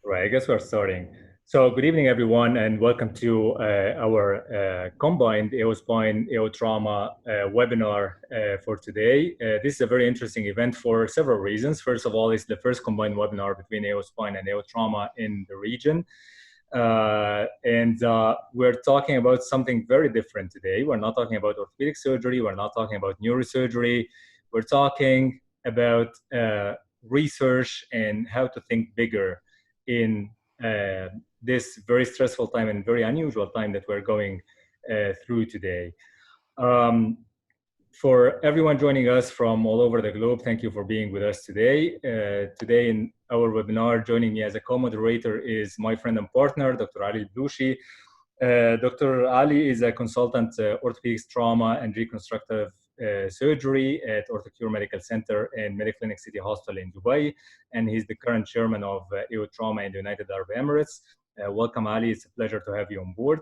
Right, I guess we're starting. So good evening, everyone, and welcome to our combined AO Spine, AO Trauma webinar for today. This is a very interesting event for several reasons. First of all, it's the first combined webinar between AO Spine and AO Trauma in the region. We're talking about something very different today. We're not talking about orthopedic surgery. We're not talking about neurosurgery. We're talking about research and how to think bigger in this very stressful time and very unusual time that we're going through today. For everyone joining us from all over the globe, thank you for being with us today. Today in our webinar, joining me as a co-moderator is my friend and partner, Dr. Ali Blushi. Dr. Ali is a consultant orthopedics, trauma, and reconstructive surgery at Orthocure Medical Center and Mediclinic City Hospital in Dubai, and he's the current chairman of AO Trauma in the United Arab Emirates. Welcome, Ali. It's a pleasure to have you on board.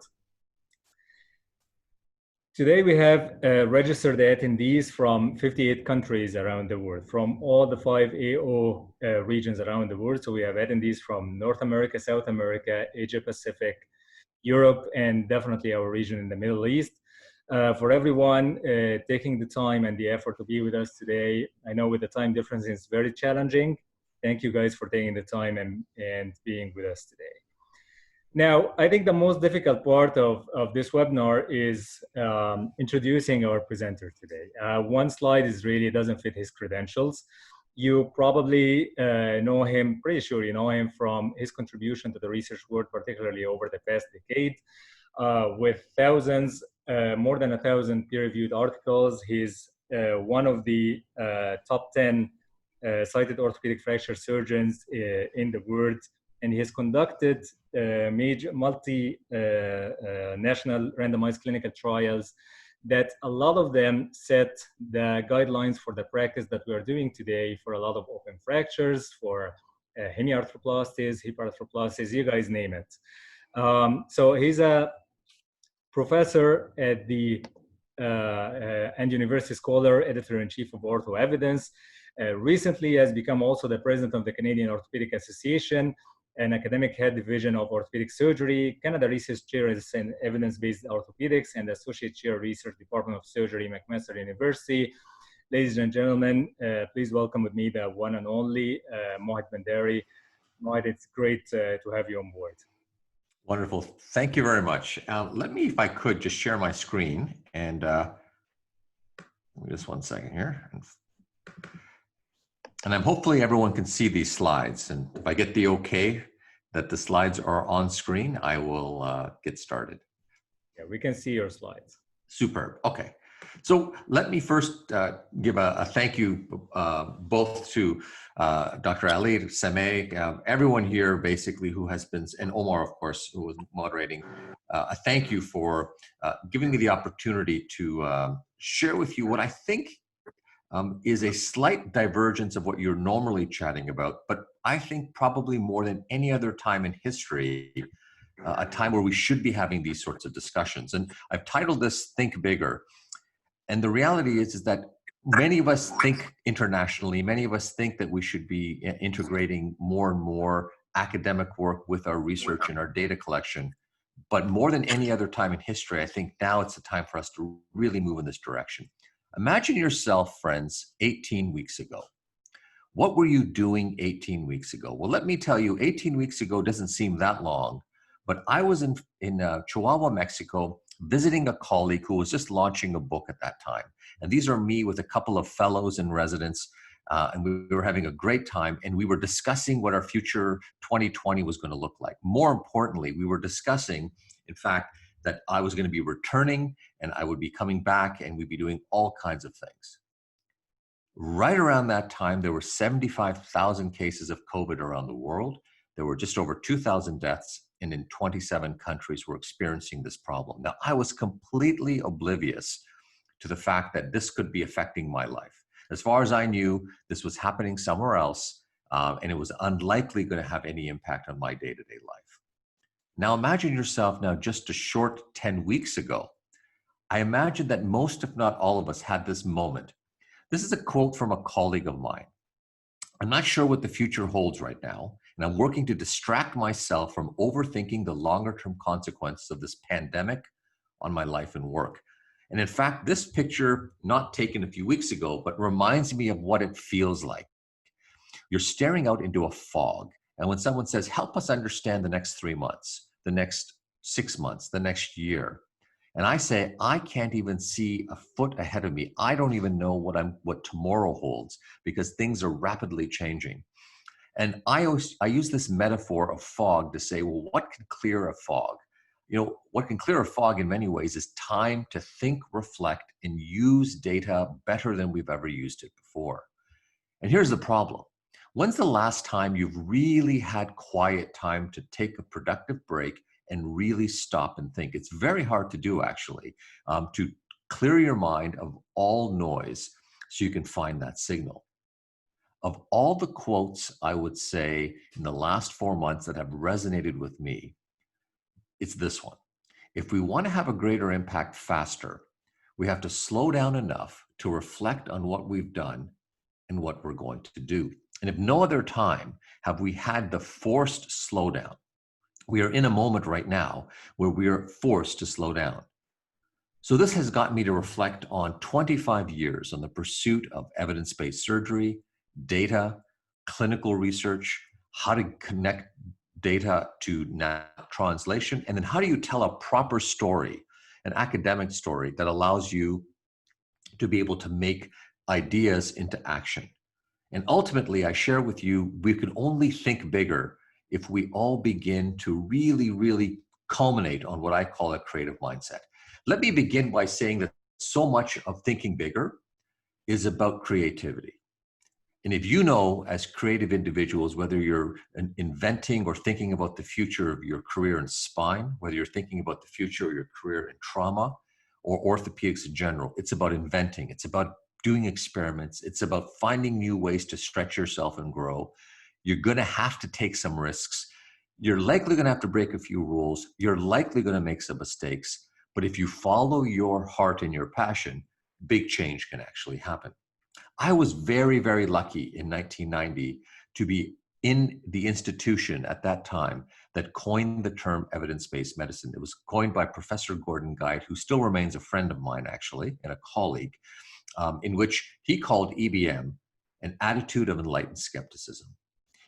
Today we have registered attendees from 58 countries around the world, from all the 5 AO regions around the world. So we have attendees from North America, South America, Asia Pacific, Europe, and definitely our region in the Middle East. For everyone taking the time and the effort to be with us today, I know with the time difference it's very challenging. Thank you guys for taking the time and being with us today. Now, I think the most difficult part of this webinar is introducing our presenter today. One slide is really doesn't fit his credentials. You probably know him, pretty sure you know him from his contribution to the research world, particularly over the past decade, with thousands, more than 1,000 peer-reviewed articles. He's one of the top 10 cited orthopedic fracture surgeons in the world, and he has conducted major multi-national randomized clinical trials that a lot of them set the guidelines for the practice that we are doing today for a lot of open fractures, for hemiarthroplasties, hip arthroplasties, you guys name it. So he's a professor at the and university scholar, editor-in-chief of Ortho Evidence. Recently has become also the president of the Canadian Orthopedic Association, an academic head division of orthopedic surgery, Canada Research Chair in evidence-based orthopedics, and associate chair research department of surgery, McMaster University. Ladies and gentlemen, please welcome with me the one and only Mohit Bandari. Mohit, it's great to have you on board. Wonderful. Thank you very much. Let me, if I could, just share my screen and just one second here. And hopefully everyone can see these slides. And if I get the okay that the slides are on screen, I will get started. Yeah, we can see your slides. Superb. Okay. So let me first give a thank you both to Dr. Ali, Sameh, everyone here basically who has been, and Omar, of course, who was moderating. A thank you for giving me the opportunity to share with you what I think is a slight divergence of what you're normally chatting about, but I think probably more than any other time in history, a time where we should be having these sorts of discussions. And I've titled this Think Bigger. And the reality is that many of us think internationally, many of us think that we should be integrating more and more academic work with our research and our data collection. But more than any other time in history, I think now it's the time for us to really move in this direction. Imagine yourself, friends, 18 weeks ago. What were you doing 18 weeks ago? Well, let me tell you, 18 weeks ago doesn't seem that long, but I was in Chihuahua, Mexico, visiting a colleague who was just launching a book at that time. And these are me with a couple of fellows and residents, and we were having a great time, and we were discussing what our future 2020 was going to look like. More importantly, we were discussing, in fact, that I was going to be returning and I would be coming back and we'd be doing all kinds of things. Right around that time, there were 75,000 cases of COVID around the world. There were just over 2,000 deaths, and in 27 countries were experiencing this problem. Now, I was completely oblivious to the fact that this could be affecting my life. As far as I knew, this was happening somewhere else, and it was unlikely going to have any impact on my day-to-day life. Now imagine yourself now just a short 10 weeks ago. I imagine that most, if not all of us, had this moment. This is a quote from a colleague of mine. I'm not sure what the future holds right now, And I'm working to distract myself from overthinking the longer-term consequences of this pandemic on my life and work. And in fact, this picture, not taken a few weeks ago, but reminds me of what it feels like. You're staring out into a fog. And when someone says, help us understand the next 3 months, the next 6 months, the next year, and I say, I can't even see a foot ahead of me. I don't even know what tomorrow holds because things are rapidly changing. And I use this metaphor of fog to say, well, what can clear a fog? You know, what can clear a fog in many ways is time to think, reflect, and use data better than we've ever used it before. And here's the problem. When's the last time you've really had quiet time to take a productive break and really stop and think? It's very hard to do, actually, to clear your mind of all noise so you can find that signal. Of all the quotes, I would say, in the last 4 months that have resonated with me, it's this one. If we want to have a greater impact faster, we have to slow down enough to reflect on what we've done and what we're going to do. And if no other time have we had the forced slowdown, we are in a moment right now where we are forced to slow down. So this has got me to reflect on 25 years on the pursuit of evidence-based surgery, data, clinical research, how to connect data to translation, and then how do you tell a proper story, an academic story that allows you to be able to make ideas into action. And ultimately, I share with you, we can only think bigger if we all begin to really, really culminate on what I call a creative mindset. Let me begin by saying that so much of thinking bigger is about creativity. And if you know, as creative individuals, whether you're inventing or thinking about the future of your career in spine, whether you're thinking about the future of your career in trauma or orthopedics in general, it's about inventing. It's about doing experiments. It's about finding new ways to stretch yourself and grow. You're going to have to take some risks. You're likely going to have to break a few rules. You're likely going to make some mistakes. But if you follow your heart and your passion, big change can actually happen. I was very, very lucky in 1990 to be in the institution at that time that coined the term evidence-based medicine. It was coined by Professor Gordon Guide, who still remains a friend of mine, actually, and a colleague, in which he called EBM an attitude of enlightened skepticism.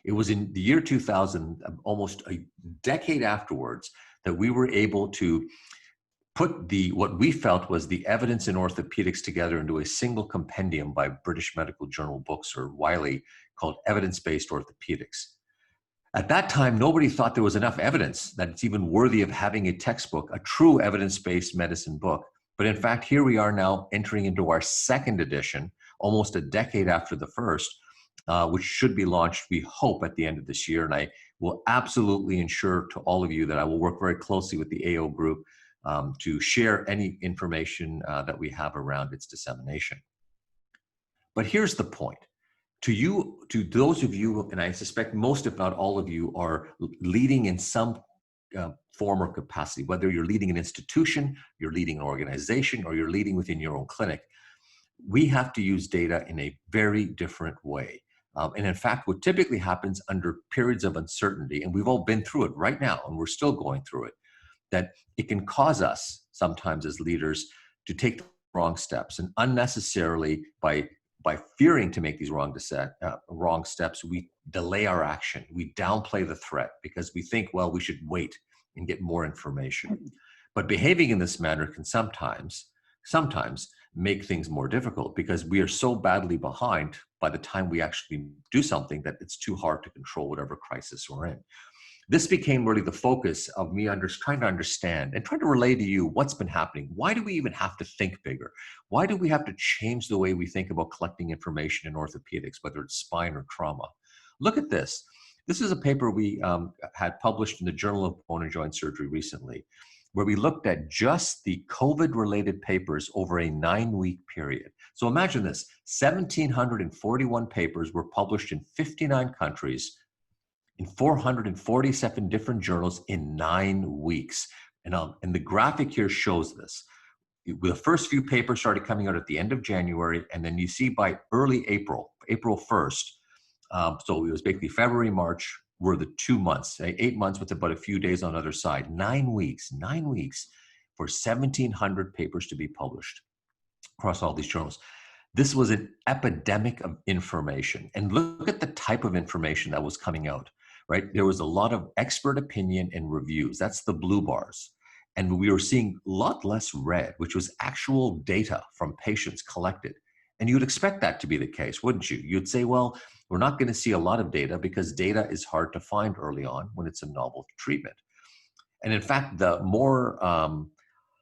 It was in the year 2000, almost a decade afterwards, that we were able to put what we felt was the evidence in orthopedics together into a single compendium by British Medical Journal Books, or Wiley, called Evidence-Based Orthopedics. At that time, nobody thought there was enough evidence that it's even worthy of having a textbook, a true evidence-based medicine book. But in fact, here we are now entering into our second edition, almost a decade after the first, which should be launched, we hope, at the end of this year. And I will absolutely ensure to all of you that I will work very closely with the AO group to share any information that we have around its dissemination. But here's the point. To those of you, and I suspect most, if not all of you, are leading in some form or capacity, whether you're leading an institution, you're leading an organization, or you're leading within your own clinic, we have to use data in a very different way. And in fact, what typically happens under periods of uncertainty, and we've all been through it right now, and we're still going through it, that it can cause us sometimes as leaders to take the wrong steps, and unnecessarily by fearing to make these wrong steps, we delay our action. We downplay the threat because we think, well, we should wait and get more information. But behaving in this manner can sometimes make things more difficult because we are so badly behind by the time we actually do something that it's too hard to control whatever crisis we're in. This became really the focus of me trying to understand and trying to relay to you what's been happening. Why do we even have to think bigger? Why do we have to change the way we think about collecting information in orthopedics, whether it's spine or trauma? Look at this. This is a paper we had published in the Journal of Bone and Joint Surgery recently, where we looked at just the COVID-related papers over a 9-week period. So imagine this, 1,741 papers were published in 59 countries, in 447 different journals in 9 weeks. And the graphic here shows this. The first few papers started coming out at the end of January, and then you see by early April 1st, so it was basically February, March, were the 2 months, 8 months with about a few days on the other side, 9 weeks for 1,700 papers to be published across all these journals. This was an epidemic of information. And look at the type of information that was coming out, right? There was a lot of expert opinion and reviews. That's the blue bars. And we were seeing a lot less red, which was actual data from patients collected. And you'd expect that to be the case, wouldn't you? You'd say, well, we're not going to see a lot of data because data is hard to find early on when it's a novel treatment. And in fact, the more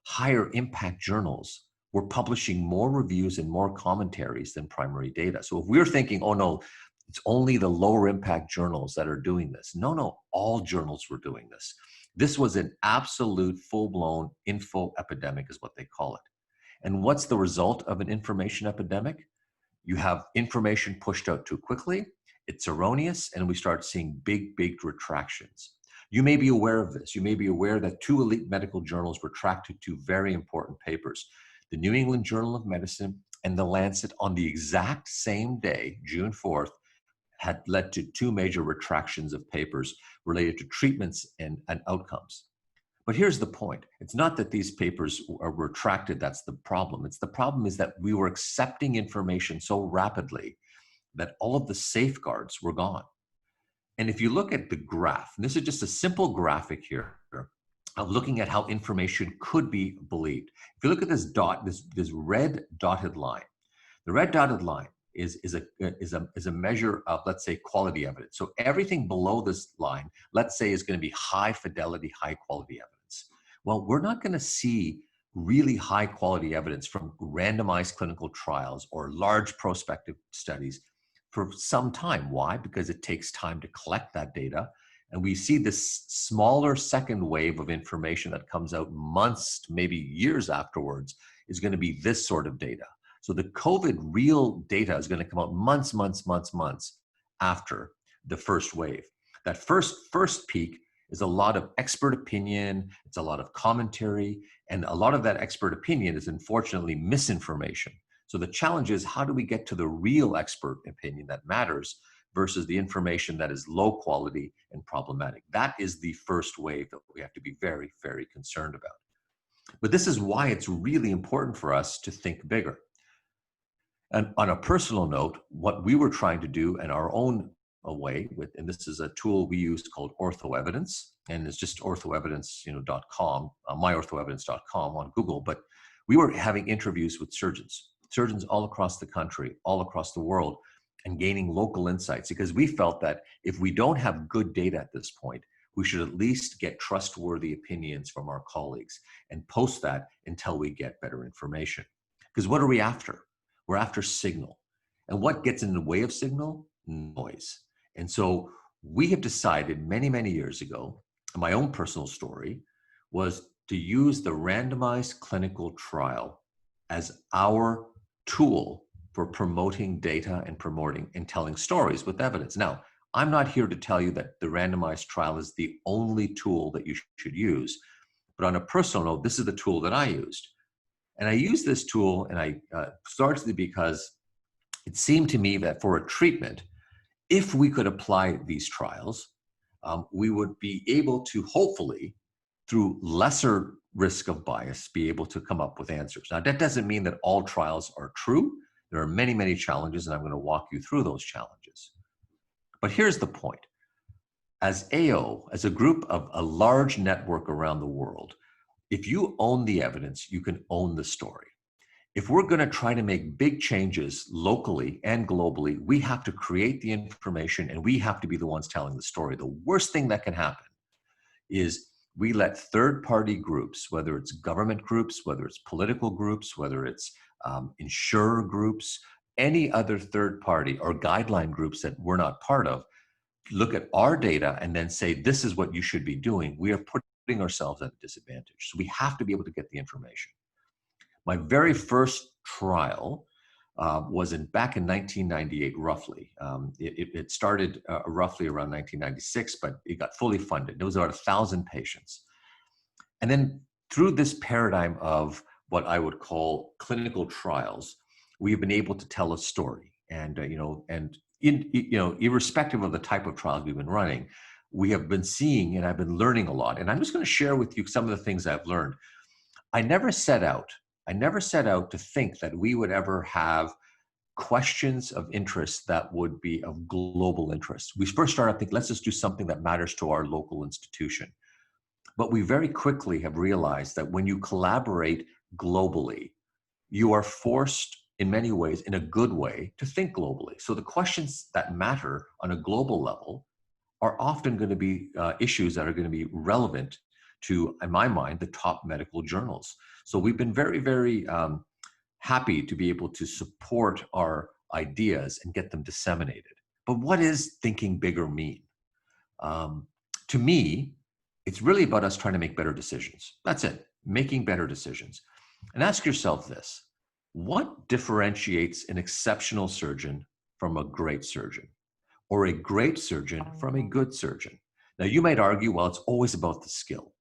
higher impact journals were publishing more reviews and more commentaries than primary data. So if we're thinking, oh no, it's only the lower impact journals that are doing this. No, all journals were doing this. This was an absolute full-blown info epidemic is what they call it. And what's the result of an information epidemic? You have information pushed out too quickly, it's erroneous, and we start seeing big retractions. You may be aware of this. You may be aware that 2 elite medical journals retracted 2 very important papers, the New England Journal of Medicine and the Lancet, on the exact same day, June 4th, had led to 2 major retractions of papers related to treatments and outcomes. But here's the point. It's not that these papers are retracted, that's the problem. The problem is that we were accepting information so rapidly that all of the safeguards were gone. And if you look at the graph, and this is just a simple graphic here of looking at how information could be believed. If you look at this dot, this red dotted line, the red dotted line is a measure of, let's say, quality evidence. So everything below this line, let's say, is going to be high fidelity, high quality evidence. Well, we're not going to see really high quality evidence from randomized clinical trials or large prospective studies for some time. Why? Because it takes time to collect that data. And we see this smaller second wave of information that comes out months, maybe years afterwards, is going to be this sort of data. So the COVID real data is going to come out months after the first wave. That first peak is a lot of expert opinion, it's a lot of commentary, and a lot of that expert opinion is unfortunately misinformation. So the challenge is, how do we get to the real expert opinion that matters versus the information that is low quality and problematic? That is the first wave that we have to be very, very concerned about. But this is why it's really important for us to think bigger. And on a personal note, what we were trying to do in our own way, and this is a tool we use called OrthoEvidence, and it's just orthoevidence.com, myorthoevidence.com on Google. But we were having interviews with surgeons all across the country, all across the world, and gaining local insights, because we felt that if we don't have good data at this point, we should at least get trustworthy opinions from our colleagues and post that until we get better information. Because what are we after? We're after signal. And what gets in the way of signal? Noise. And so we have decided many, many years ago, my own personal story was to use the randomized clinical trial as our tool for promoting data and promoting and telling stories with evidence. Now, I'm not here to tell you that the randomized trial is the only tool that you should use, but on a personal note, this is the tool that I used. And I used this tool, and I started because it seemed to me that for a treatment, if we could apply these trials, we would be able to hopefully, through lesser risk of bias, be able to come up with answers. Now, that doesn't mean that all trials are true. There are many, many challenges, and I'm going to walk you through those challenges. But here's the point. As AO, as a group of a large network around the world, if you own the evidence, you can own the story. If we're going to try to make big changes locally and globally, we have to create the information and we have to be the ones telling the story. The worst thing that can happen is we let third-party groups, whether it's government groups, whether it's political groups, whether it's insurer groups, any other third party or guideline groups that we're not part of, look at our data and then say, this is what you should be doing. We are putting ourselves at a disadvantage. So we have to be able to get the information. My very first trial was back in 1998, roughly. It started roughly around 1996, but it got fully funded. It was about 1,000 patients. And then through this paradigm of what I would call clinical trials, we've been able to tell a story. And irrespective of the type of trials we've been running, we have been seeing, and I've been learning a lot. And I'm just going to share with you some of the things I've learned. I never set out to think that we would ever have questions of interest that would be of global interest. We first started thinking, let's just do something that matters to our local institution. But we very quickly have realized that when you collaborate globally, you are forced in many ways, in a good way, to think globally. So the questions that matter on a global level are often going to be issues that are going to be relevant to, in my mind, the top medical journals. So we've been very, very happy to be able to support our ideas and get them disseminated. But what does thinking bigger mean? To me, it's really about us trying to make better decisions. That's it, making better decisions. And ask yourself this: what differentiates an exceptional surgeon from a great surgeon, or a great surgeon from a good surgeon? Now, you might argue, well, it's always about the skill.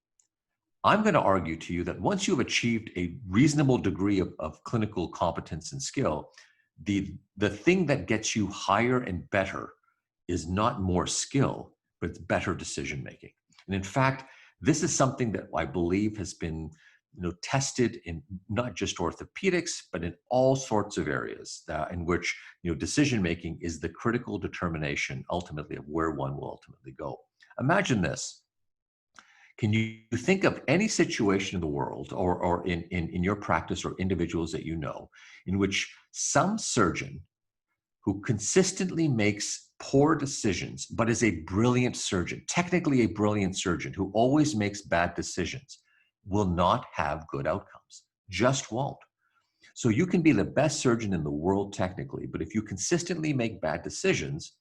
I'm going to argue to you that once you've achieved a reasonable degree of clinical competence and skill, the thing that gets you higher and better is not more skill, but it's better decision making. And in fact, this is something that I believe has been tested in not just orthopedics, but in all sorts of areas in which decision making is the critical determination ultimately of where one will ultimately go. Imagine this. Can you think of any situation in the world or in your practice or individuals that you know in which some surgeon who consistently makes poor decisions, but is a brilliant surgeon, technically a brilliant surgeon who always makes bad decisions, will not have good outcomes? Just won't. So you can be the best surgeon in the world technically, but if you consistently make bad decisions,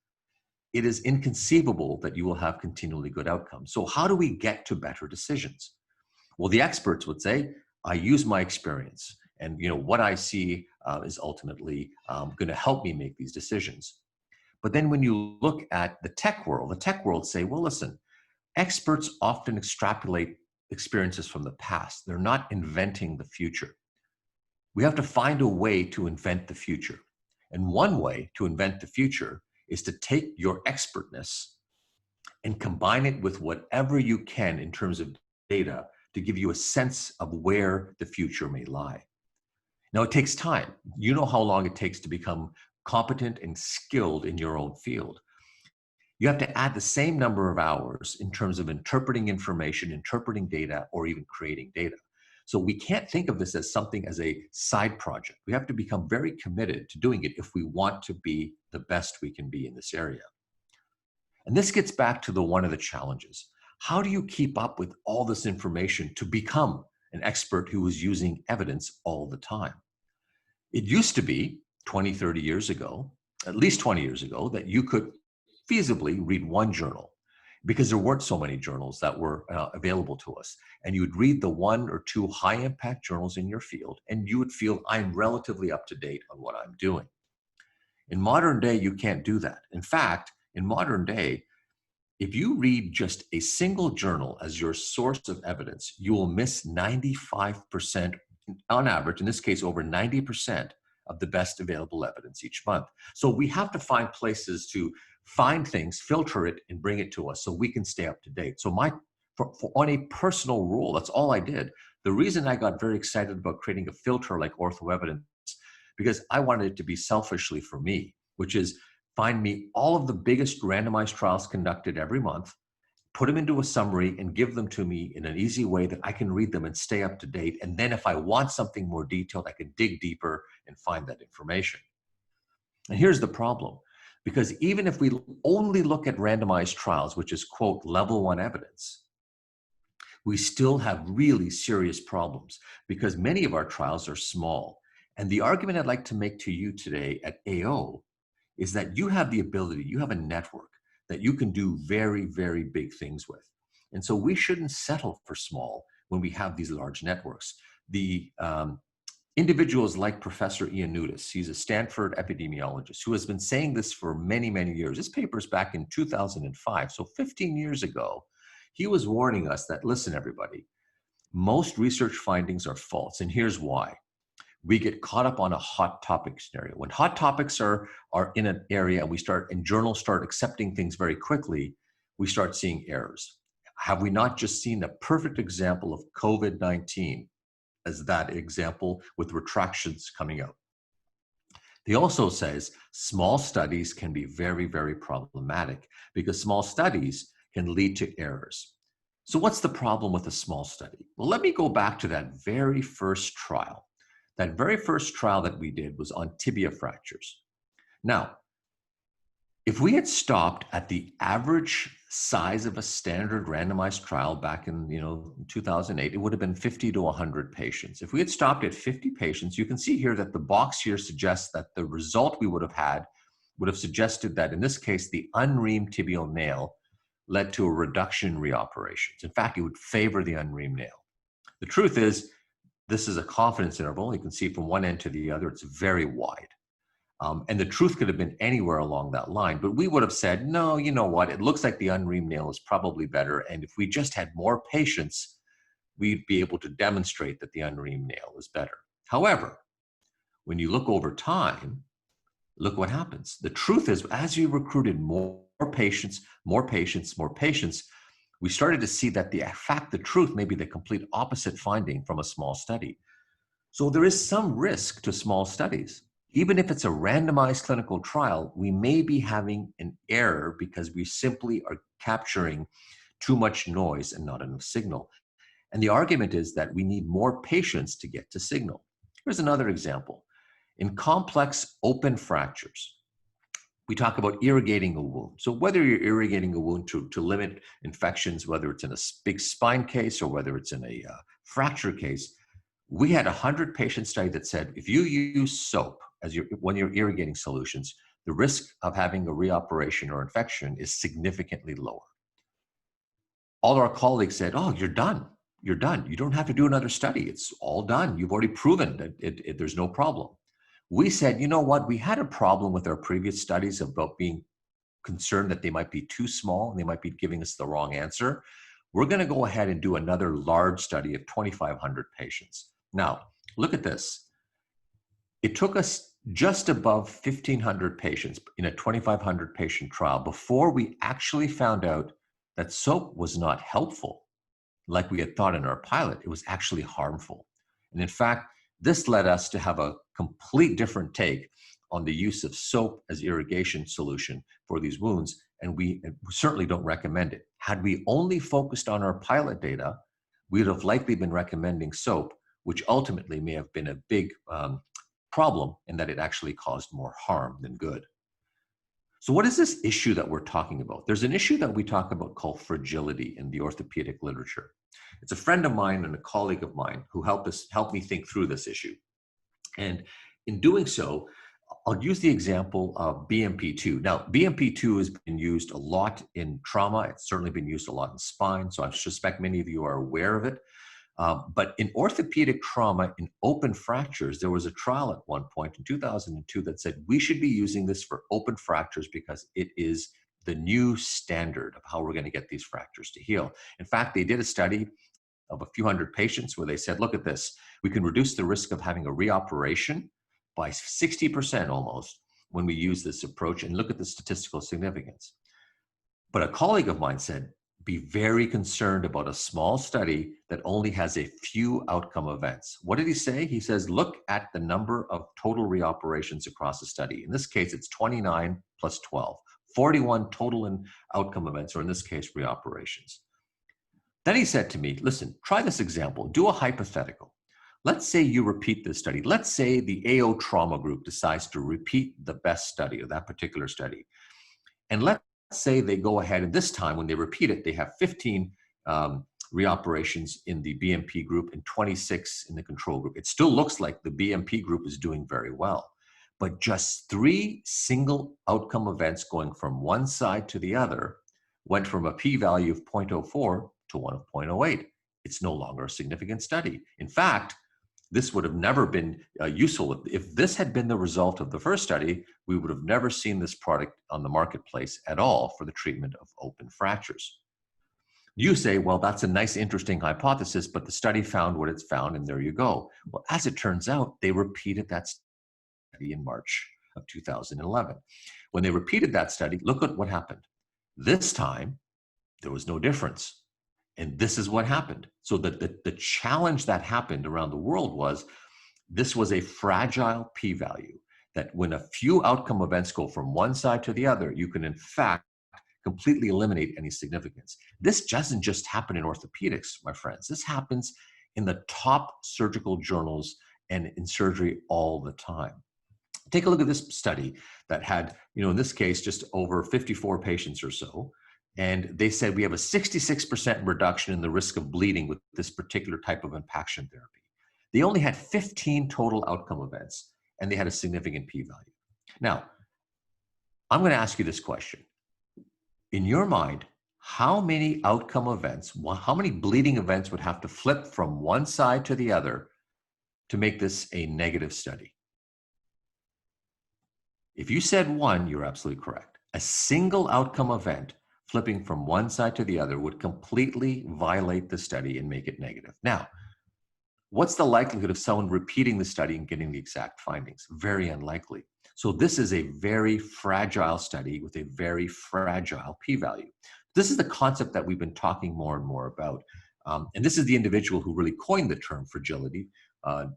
it is inconceivable that you will have continually good outcomes. So how do we get to better decisions? Well, the experts would say, I use my experience, and what I see is ultimately going to help me make these decisions. But then when you look at the tech world say, well, listen, experts often extrapolate experiences from the past. They're not inventing the future. We have to find a way to invent the future. And one way to invent the future is to take your expertness and combine it with whatever you can in terms of data to give you a sense of where the future may lie. Now, it takes time. You know how long it takes to become competent and skilled in your own field. You have to add the same number of hours in terms of interpreting information, interpreting data, or even creating data. So we can't think of this as something as a side project. We have to become very committed to doing it if we want to be the best we can be in this area. And this gets back to one of the challenges. How do you keep up with all this information to become an expert who is using evidence all the time? It used to be 20, 30 years ago, at least 20 years ago, that you could feasibly read one journal, because there weren't so many journals that were available to us. And you would read the one or two high impact journals in your field, and you would feel, I'm relatively up to date on what I'm doing. In modern day, you can't do that. In fact, in modern day, if you read just a single journal as your source of evidence, you will miss 95%, on average, in this case, over 90% of the best available evidence each month. So we have to find places to find things, filter it, and bring it to us so we can stay up to date. So on a personal rule, that's all I did. The reason I got very excited about creating a filter like Ortho Evidence, because I wanted it to be selfishly for me, which is find me all of the biggest randomized trials conducted every month, put them into a summary, and give them to me in an easy way that I can read them and stay up to date. And then if I want something more detailed, I can dig deeper and find that information. And here's the problem. Because even if we only look at randomized trials, which is, quote, level 1 evidence, we still have really serious problems because many of our trials are small. And the argument I'd like to make to you today at AO is that you have the ability, you have a network that you can do very, very big things with. And so we shouldn't settle for small when we have these large networks. The individuals like Professor Ian Nudis, he's a Stanford epidemiologist who has been saying this for many, many years. This paper's back in 2005, so 15 years ago. He was warning us that, listen, everybody, most research findings are false, and here's why. we get caught up on a hot topic scenario. When hot topics are in an area and journals start accepting things very quickly, we start seeing errors. Have we not just seen a perfect example of COVID-19 as that example with retractions coming out? He also says small studies can be very, very problematic because small studies can lead to errors. So what's the problem with a small study? Well, let me go back to that very first trial. That very first trial that we did was on tibia fractures. Now, if we had stopped at the average size of a standard randomized trial back in 2008, it would have been 50 to 100 patients. If we had stopped at 50 patients, you can see here that the box here suggests that the result we would have suggested that in this case, the unreamed tibial nail led to a reduction in reoperations. In fact, it would favor the unreamed nail. The truth is, this is a confidence interval. You can see from one end to the other, it's very wide. And the truth could have been anywhere along that line, but we would have said, no, you know what? It looks like the unreamed nail is probably better. And if we just had more patients, we'd be able to demonstrate that the unreamed nail is better. However, when you look over time, look what happens. The truth is, as you recruited more patients, we started to see that the truth may be the complete opposite finding from a small study. So there is some risk to small studies. Even if it's a randomized clinical trial, we may be having an error because we simply are capturing too much noise and not enough signal. And the argument is that we need more patients to get to signal. Here's another example. In complex open fractures, we talk about irrigating a wound. So whether you're irrigating a wound to limit infections, whether it's in a big spine case or whether it's in a fracture case, we had a 100-patient study that said if you use soap when you're irrigating solutions, the risk of having a reoperation or infection is significantly lower. All our colleagues said, oh, you're done. You're done. You don't have to do another study. It's all done. You've already proven that there's no problem. We said, you know what? We had a problem with our previous studies about being concerned that they might be too small and they might be giving us the wrong answer. We're going to go ahead and do another large study of 2,500 patients. Now, look at this. It took us just above 1,500 patients in a 2,500 patient trial before we actually found out that soap was not helpful like we had thought in our pilot. It was actually harmful. And in fact, this led us to have a complete different take on the use of soap as irrigation solution for these wounds, and we certainly don't recommend it. Had we only focused on our pilot data, we would have likely been recommending soap, which ultimately may have been a big problem in that it actually caused more harm than good. So what is this issue that we're talking about? There's an issue that we talk about called fragility in the orthopedic literature. It's a friend of mine and a colleague of mine who helped me think through this issue. And in doing so, I'll use the example of BMP2. Now, BMP2 has been used a lot in trauma. It's certainly been used a lot in spine, so I suspect many of you are aware of it. But in orthopedic trauma, in open fractures, there was a trial at one point in 2002 that said we should be using this for open fractures because it is the new standard of how we're going to get these fractures to heal. In fact, they did a study of a few hundred patients where they said, look at this, we can reduce the risk of having a reoperation by 60% almost when we use this approach, and look at the statistical significance. But a colleague of mine said, be very concerned about a small study that only has a few outcome events. What did he say? He says, look at the number of total reoperations across the study. In this case, it's 29 plus 12, 41 total in outcome events, or in this case, reoperations. Then he said to me, listen, try this example, do a hypothetical. Let's say you repeat this study. Let's say the AO trauma group decides to repeat the best study of that particular study. And let's say they go ahead, and this time when they repeat it, they have 15 reoperations in the BMP group and 26 in the control group. It still looks like the BMP group is doing very well, but just 3 single outcome events going from one side to the other went from a p-value of 0.04 to one of 0.08. It's no longer a significant study. In fact, this would have never been useful. If this had been the result of the first study, we would have never seen this product on the marketplace at all for the treatment of open fractures. You say, well, that's a nice, interesting hypothesis, but the study found what it's found, and there you go. Well, as it turns out, they repeated that study in March of 2011. When they repeated that study, look at what happened. This time, there was no difference. And this is what happened. So the challenge that happened around the world was, this was a fragile p-value, that when a few outcome events go from one side to the other, you can in fact completely eliminate any significance. This doesn't just happen in orthopedics, my friends. This happens in the top surgical journals and in surgery all the time. Take a look at this study that had, in this case, just over 54 patients or so. And they said we have a 66% reduction in the risk of bleeding with this particular type of impaction therapy. They only had 15 total outcome events, and they had a significant p-value. Now, I'm going to ask you this question. In your mind, how many outcome events, how many bleeding events would have to flip from one side to the other to make this a negative study? If you said one, you're absolutely correct. A single outcome event flipping from one side to the other would completely violate the study and make it negative. Now, what's the likelihood of someone repeating the study and getting the exact findings? Very unlikely. So this is a very fragile study with a very fragile p-value. This is the concept that we've been talking more and more about. And this is the individual who really coined the term fragility,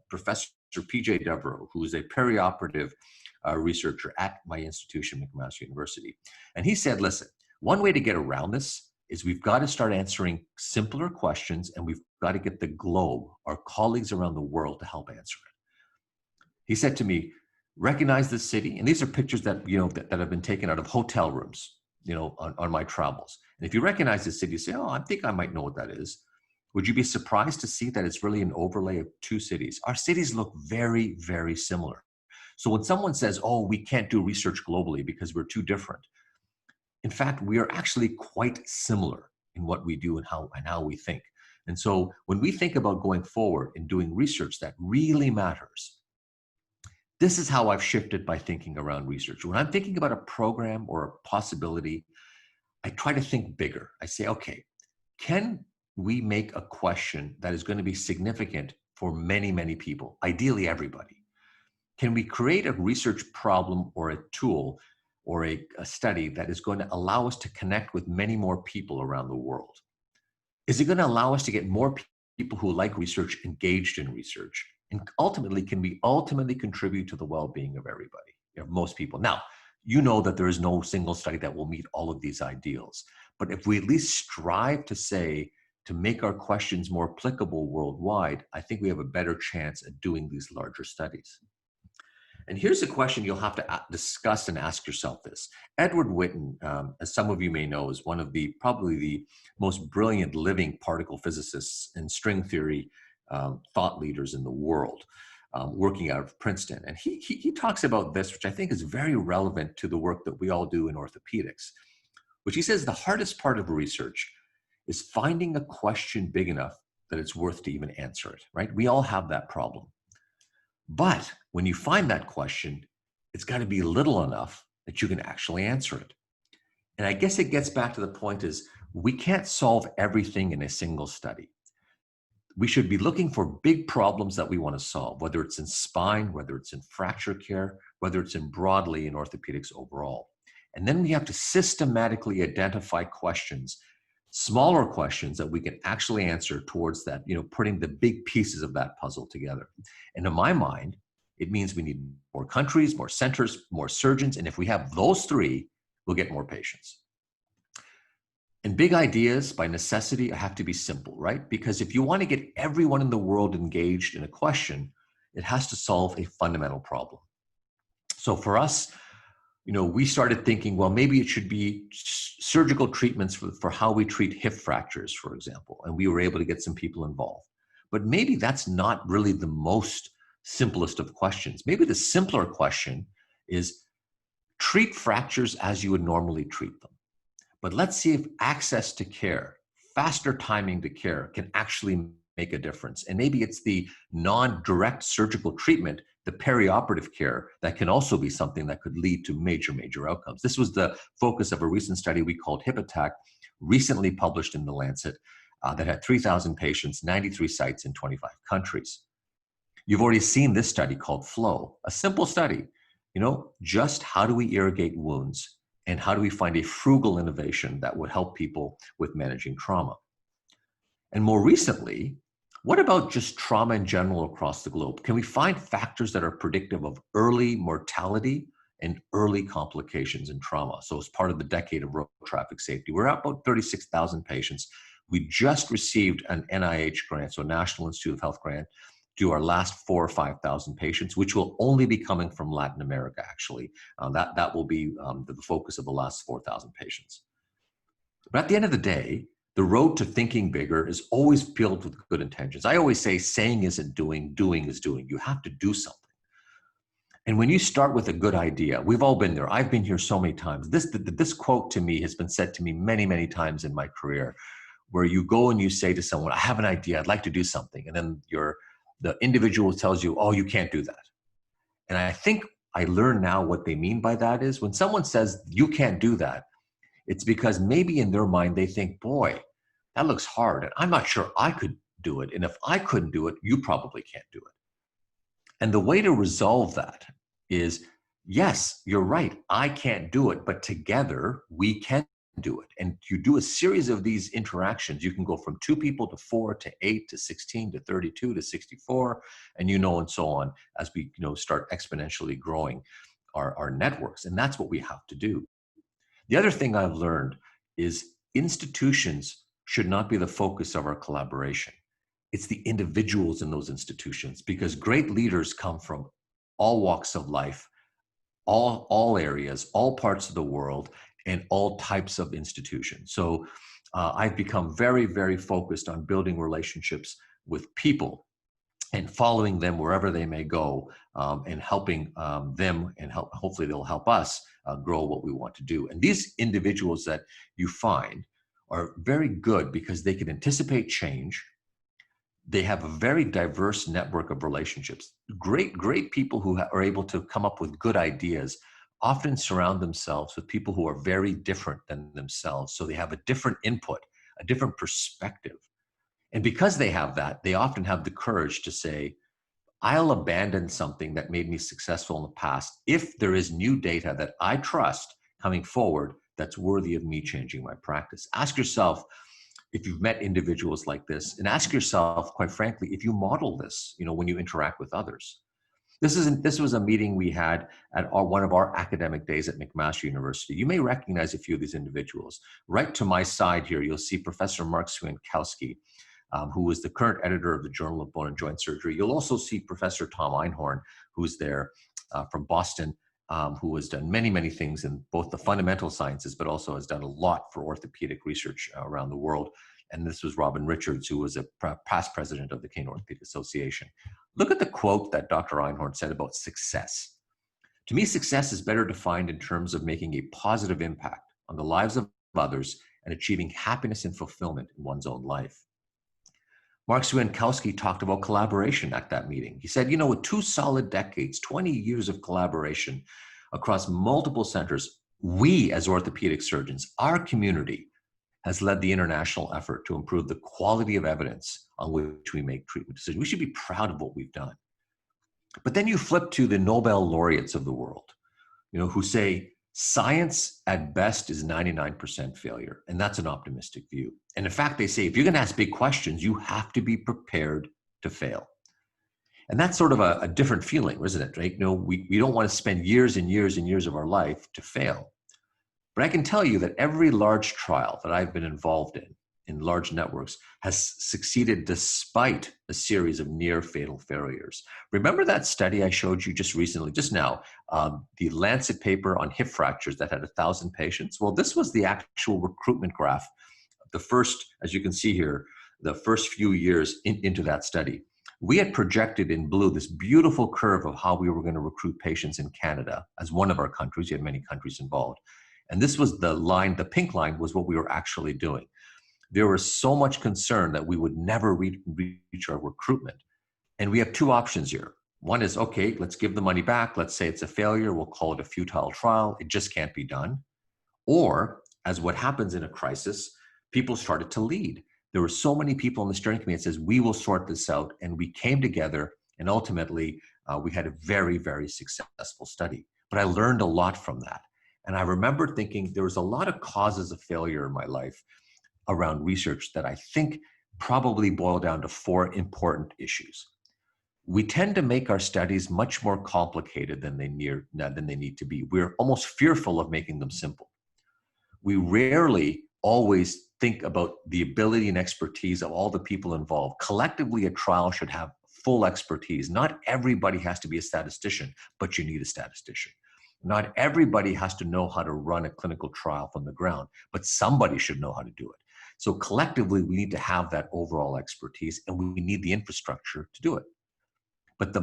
Professor P.J. Devereaux, who is a perioperative researcher at my institution, McMaster University. And he said, listen, one way to get around this is we've got to start answering simpler questions, and we've got to get the globe, our colleagues around the world, to help answer it. He said to me, recognize this city, and these are pictures that that have been taken out of hotel rooms, on my travels. And if you recognize this city, you say, oh, I think I might know what that is. Would you be surprised to see that it's really an overlay of two cities? Our cities look very, very similar. So when someone says, oh, we can't do research globally because we're too different, in fact, we are actually quite similar in what we do and how we think. And so when we think about going forward and doing research that really matters, this is how I've shifted my thinking around research. When I'm thinking about a program or a possibility, I try to think bigger. I say, okay, can we make a question that is going to be significant for many, many people, ideally everybody? Can we create a research problem or a tool or a study that is going to allow us to connect with many more people around the world? Is it going to allow us to get more people who like research engaged in research? And ultimately, can we ultimately contribute to the well-being of everybody, most people? Now, you know that there is no single study that will meet all of these ideals. But if we at least strive to make our questions more applicable worldwide, I think we have a better chance at doing these larger studies. And here's a question you'll have to discuss and ask yourself this. Edward Witten, as some of you may know, is one of probably the most brilliant living particle physicists and string theory thought leaders in the world, working out of Princeton. And he talks about this, which I think is very relevant to the work that we all do in orthopedics, which he says the hardest part of research is finding a question big enough that it's worth to even answer it, right? We all have that problem. But when you find that question, it's got to be little enough that you can actually answer it. And I guess it gets back to the point is we can't solve everything in a single study. We should be looking for big problems that we want to solve, whether it's in spine, whether it's in fracture care, whether it's in broadly in orthopedics overall. And then we have to systematically identify questions, smaller questions that we can actually answer towards that, putting the big pieces of that puzzle together. And in my mind, it means we need more countries, more centers, more surgeons. And if we have those three, we'll get more patients. And big ideas, by necessity, have to be simple, right? Because if you want to get everyone in the world engaged in a question, it has to solve a fundamental problem. So for us, we started thinking, well, maybe it should be surgical treatments for how we treat hip fractures, for example. And we were able to get some people involved. But maybe that's not really the most simplest of questions. Maybe the simpler question is treat fractures as you would normally treat them. But let's see if access to care, faster timing to care can actually make a difference. And maybe it's the non-direct surgical treatment, the perioperative care, that can also be something that could lead to major, major outcomes. This was the focus of a recent study we called Hip Attack, recently published in The Lancet, that had 3,000 patients, 93 sites in 25 countries. You've already seen this study called FLOW, a simple study, just how do we irrigate wounds and how do we find a frugal innovation that would help people with managing trauma. And more recently, what about just trauma in general across the globe? Can we find factors that are predictive of early mortality and early complications in trauma? So as part of the decade of road traffic safety, we're at about 36,000 patients. We just received an NIH grant, so National Institute of Health grant, to our last 4,000 or 5,000 patients, which will only be coming from Latin America, actually. That will be the focus of the last 4,000 patients. But at the end of the day, the road to thinking bigger is always filled with good intentions. I always say saying isn't doing, doing is doing. You have to do something. And when you start with a good idea, we've all been there. I've been here so many times. This quote to me has been said to me many, many times in my career, where you go and you say to someone, I have an idea, I'd like to do something. And then the individual tells you, oh, you can't do that. And I think I learn now what they mean by that is when someone says you can't do that, it's because maybe in their mind they think, boy, that looks hard, and I'm not sure I could do it. And if I couldn't do it, you probably can't do it. And the way to resolve that is, yes, you're right, I can't do it, but together we can do it. And you do a series of these interactions. You can go from 2 people to 4 to 8 to 16 to 32 to 64, and and so on as we start exponentially growing our networks. And that's what we have to do. The other thing I've learned is institutions should not be the focus of our collaboration. It's the individuals in those institutions, because great leaders come from all walks of life, all areas, all parts of the world, and all types of institutions. So I've become very, very focused on building relationships with people and following them wherever they may go, and helping them, and hopefully they'll help us grow what we want to do. And these individuals that you find are very good because they can anticipate change. They have a very diverse network of relationships. Great people who are able to come up with good ideas often surround themselves with people who are very different than themselves. So they have a different input, a different perspective. And because they have that, they often have the courage to say, I'll abandon something that made me successful in the past if there is new data that I trust coming forward that's worthy of me changing my practice. Ask yourself if you've met individuals like this, and ask yourself, quite frankly, if you model this, when you interact with others. This was a meeting we had at one of our academic days at McMaster University. You may recognize a few of these individuals. Right to my side here, you'll see Professor Mark Swiatkowski, who was the current editor of the Journal of Bone and Joint Surgery. You'll also see Professor Tom Einhorn, who's there from Boston, who has done many, many things in both the fundamental sciences, but also has done a lot for orthopedic research around the world. And this was Robin Richards, who was a past president of the Canadian Orthopedic Association. Look at the quote that Dr. Einhorn said about success. To me, success is better defined in terms of making a positive impact on the lives of others and achieving happiness and fulfillment in one's own life. Mark Swiatkowski talked about collaboration at that meeting. He said, with 2 solid decades, 20 years of collaboration across multiple centers, we as orthopedic surgeons, our community, has led the international effort to improve the quality of evidence on which we make treatment decisions. We should be proud of what we've done. But then you flip to the Nobel laureates of the world, who say science at best is 99% failure. And that's an optimistic view. And in fact, they say, if you're going to ask big questions, you have to be prepared to fail. And that's sort of a different feeling, isn't it? Right? We don't want to spend years and years and years of our life to fail. But I can tell you that every large trial that I've been involved in large networks, has succeeded despite a series of near fatal failures. Remember that study I showed you just now, the Lancet paper on hip fractures that had 1,000 patients? Well, this was the actual recruitment graph. The first, as you can see here, the first few years into that study. We had projected in blue this beautiful curve of how we were going to recruit patients in Canada as one of our countries. You had many countries involved. And this was the line, the pink line was what we were actually doing. There was so much concern that we would never reach our recruitment. And we have 2 options here. One is, okay, let's give the money back. Let's say it's a failure. We'll call it a futile trial. It just can't be done. Or, as what happens in a crisis, people started to lead. There were so many people in the steering committee that says, we will sort this out. And we came together, and ultimately we had a very, very successful study. But I learned a lot from that. And I remember thinking there was a lot of causes of failure in my life around research that I think probably boil down to 4 important issues. We tend to make our studies much more complicated than they need to be. We're almost fearful of making them simple. We rarely always think about the ability and expertise of all the people involved. Collectively, a trial should have full expertise. Not everybody has to be a statistician, but you need a statistician. Not everybody has to know how to run a clinical trial from the ground, but somebody should know how to do it. So collectively, we need to have that overall expertise, and we need the infrastructure to do it. But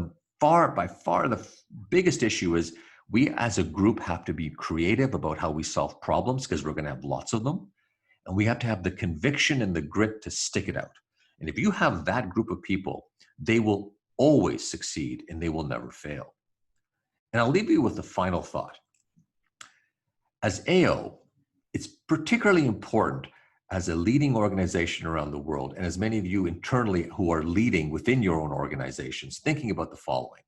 by far the biggest issue is we as a group have to be creative about how we solve problems, because we're going to have lots of them. And we have to have the conviction and the grit to stick it out. And if you have that group of people, they will always succeed and they will never fail. And I'll leave you with the final thought. As AO, it's particularly important as a leading organization around the world, and as many of you internally who are leading within your own organizations, thinking about the following.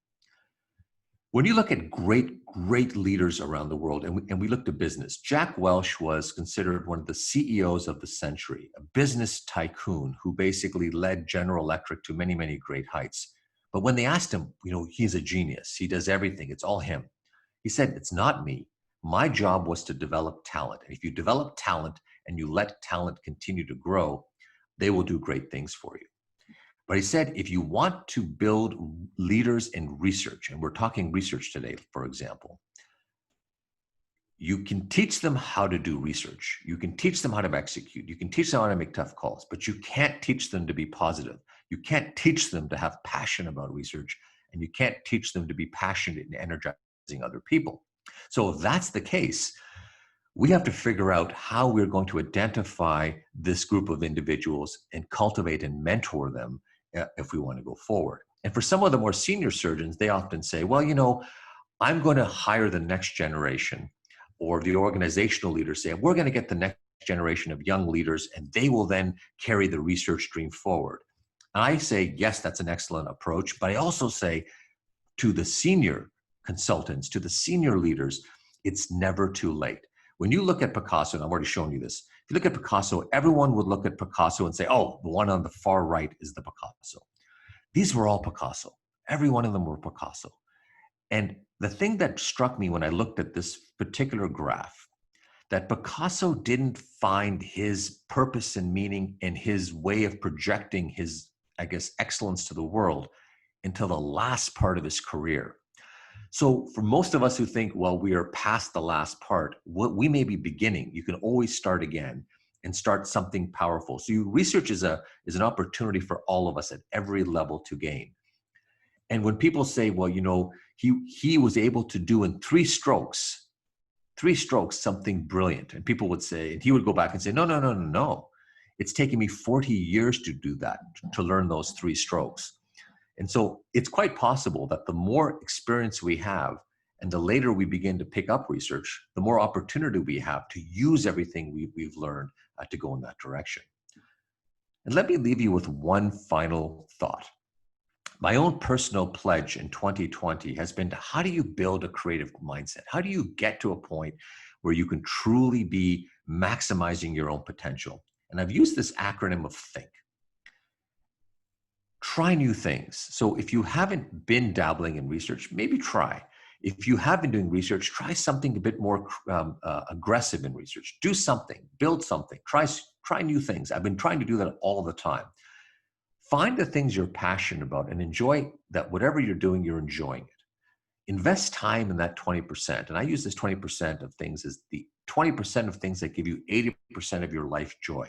When you look at great leaders around the world, and we look to business, Jack Welch was considered one of the CEOs of the century, a business tycoon who basically led General Electric to many, many great heights. But when they asked him, he's a genius, he does everything, it's all him. He said, it's not me. My job was to develop talent. And if you develop talent and you let talent continue to grow, they will do great things for you. But he said, if you want to build leaders in research, and we're talking research today, for example, you can teach them how to do research. You can teach them how to execute. You can teach them how to make tough calls, but you can't teach them to be positive. You can't teach them to have passion about research, and you can't teach them to be passionate and energizing other people. So if that's the case, we have to figure out how we're going to identify this group of individuals and cultivate and mentor them if we want to go forward. And for some of the more senior surgeons, they often say, well, I'm going to hire the next generation, or the organizational leaders say, we're going to get the next generation of young leaders, and they will then carry the research stream forward. And I say, yes, that's an excellent approach. But I also say to the senior consultants, to the senior leaders, it's never too late. When you look at Picasso, and I've already shown you this, if you look at Picasso, everyone would look at Picasso and say, oh, the one on the far right is the Picasso. These were all Picasso. Every one of them were Picasso. And the thing that struck me when I looked at this particular graph, that Picasso didn't find his purpose and meaning and his way of projecting his, excellence to the world until the last part of his career. So for most of us who think, well, we are past the last part, we may be beginning. You can always start again and start something powerful. So research is an opportunity for all of us at every level to gain. And when people say, well, he was able to do in 3 strokes something brilliant, and people would say, and he would go back and say, no. It's taken me 40 years to do that, to learn those 3 strokes. And so it's quite possible that the more experience we have and the later we begin to pick up research, the more opportunity we have to use everything we've learned to go in that direction. And let me leave you with one final thought. My own personal pledge in 2020 has been to how do you build a creative mindset? How do you get to a point where you can truly be maximizing your own potential? And I've used this acronym of THINK. Try new things. So if you haven't been dabbling in research, maybe try. If you have been doing research, try something a bit more aggressive in research. Do something, build something, try new things. I've been trying to do that all the time. Find the things you're passionate about and enjoy that. Whatever you're doing, you're enjoying it. Invest time in that 20%. And I use this 20% of things as the 20% of things that give you 80% of your life joy.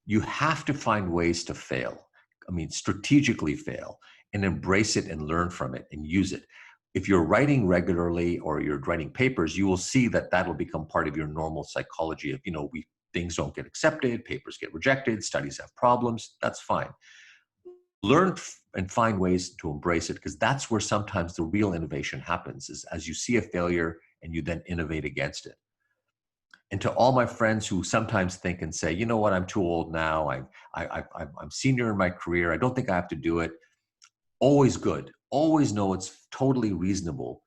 You have to find ways to fail. Strategically fail and embrace it and learn from it and use it. If you're writing regularly or you're writing papers, you will see that that'll become part of your normal psychology of, things don't get accepted, papers get rejected, studies have problems. That's fine. Learn and find ways to embrace it, because that's where sometimes the real innovation happens, is as you see a failure and you then innovate against it. And to all my friends who sometimes think and say, you know what, I'm too old now. I'm senior in my career. I don't think I have to do it. Always good. Always know it's totally reasonable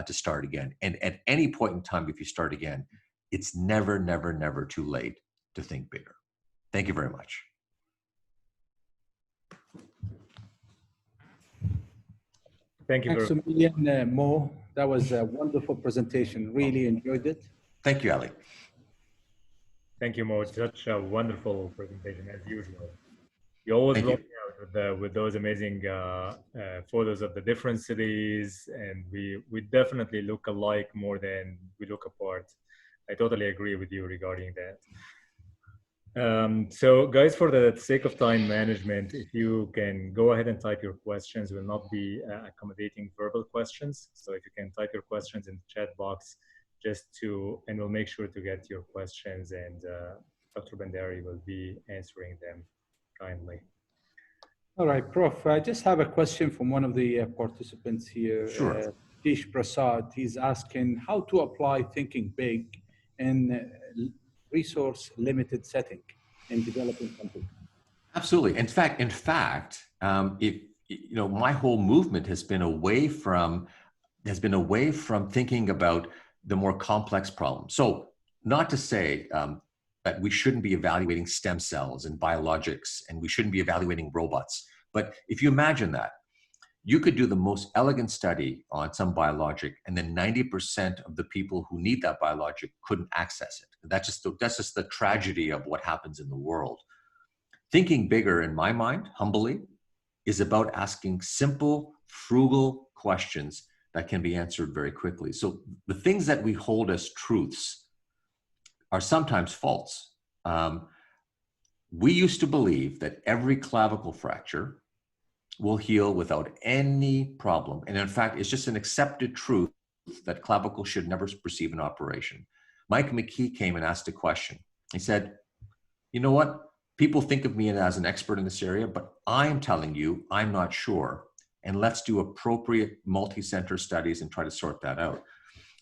to start again. And at any point in time, if you start again, it's never, never, never too late to think bigger. Thank you very much. Thank you. Thanks a million, Mo. That was a wonderful presentation. Really enjoyed it. Thank you, Ali. Thank you, Mo. Such a wonderful presentation as usual. You always rock out with those amazing photos of the different cities, and we definitely look alike more than we look apart. I totally agree with you regarding that. So guys, for the sake of time management, if you can go ahead and type your questions, we'll not be accommodating verbal questions. So if you can type your questions in the chat box, and we'll make sure to get your questions, and Dr. Bandari will be answering them kindly. All right, Prof, I just have a question from one of the participants here. Sure. Tish Prasad, he's asking how to apply thinking big in resource-limited setting in developing countries. Absolutely. In fact, my whole movement has been away from thinking about the more complex problems. So, not to say that we shouldn't be evaluating stem cells and biologics, and we shouldn't be evaluating robots. But if you imagine that, you could do the most elegant study on some biologic, and then 90% of the people who need that biologic couldn't access it. That's just the tragedy of what happens in the world. Thinking bigger, in my mind, humbly, is about asking simple, frugal questions that can be answered very quickly. So the things that we hold as truths are sometimes false. We used to believe that every clavicle fracture will heal without any problem. And in fact, it's just an accepted truth that clavicle should never receive an operation. Mike McKee came and asked a question. He said, you know what? People think of me as an expert in this area, but I'm telling you, I'm not sure. And let's do appropriate multi-center studies and try to sort that out.